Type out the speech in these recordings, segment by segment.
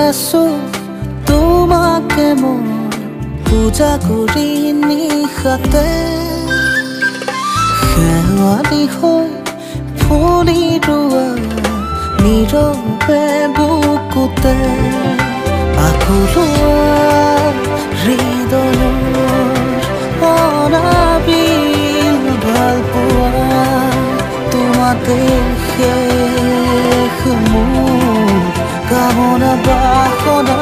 আছো তোমাকে মই পূজা কৰি নিশাতে শেৱালি হৈ ফুলি ৰোৱা নীৰৱে বুকুতে আকুলোৱা হৃদয়ৰ অনাবিল ভাল পোৱা তোমাতে শেষ মোৰ কামনা বাসনা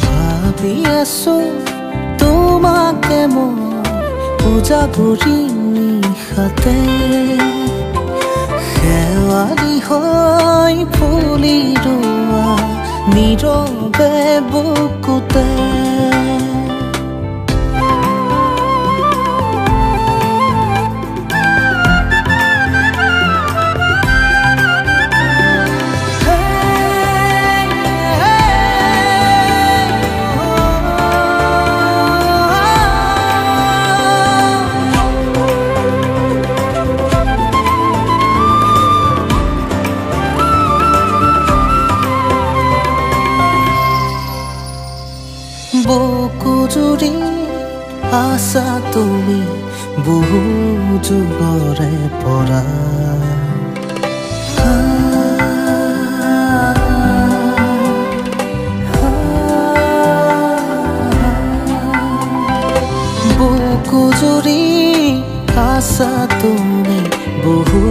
ভাবি আছো তোমাকে মই পূজা কৰি নিশাতে শেৱালি হৈ ফুলি ৰোৱা নীৰৱে বুকুতে বুকু জুৰি আছা তুমি বহু যুগৰে পৰা বুকু জুৰি আছা তুমি বহু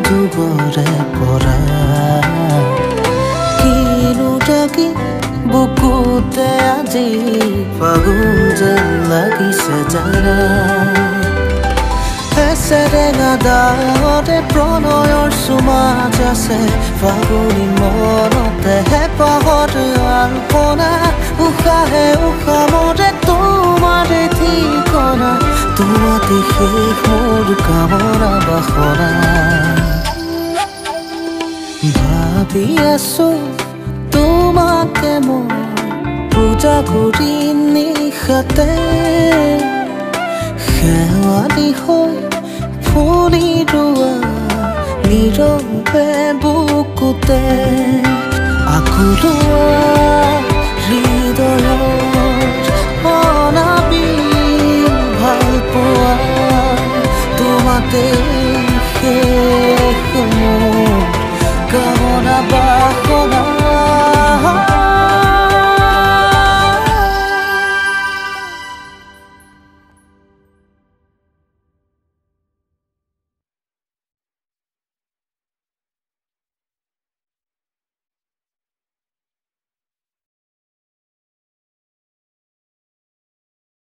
যুগৰে পৰা কিনো ডাকি বুকুতে আজি ফাগুন যেন লাগিছে জানা এছেৰেঙা ডালতে প্ৰণয়ৰ চুমাজ আছে ফাগুনি মনতে হেঁপাহত আলপনা উশাহে উশামতে তোমাৰে ঠিকনা তোমাতে শেষ মোৰ কামনা বাসনা ভাবি আছো তোমাকে মই পূজা কৰি নিশাতে শেৱালি হৈ ফুলি ৰোৱা নীৰৱে বুকুতে আকুলোৱা হৃদয়ৰ অনাবিল ভাল পোৱা তোমাতে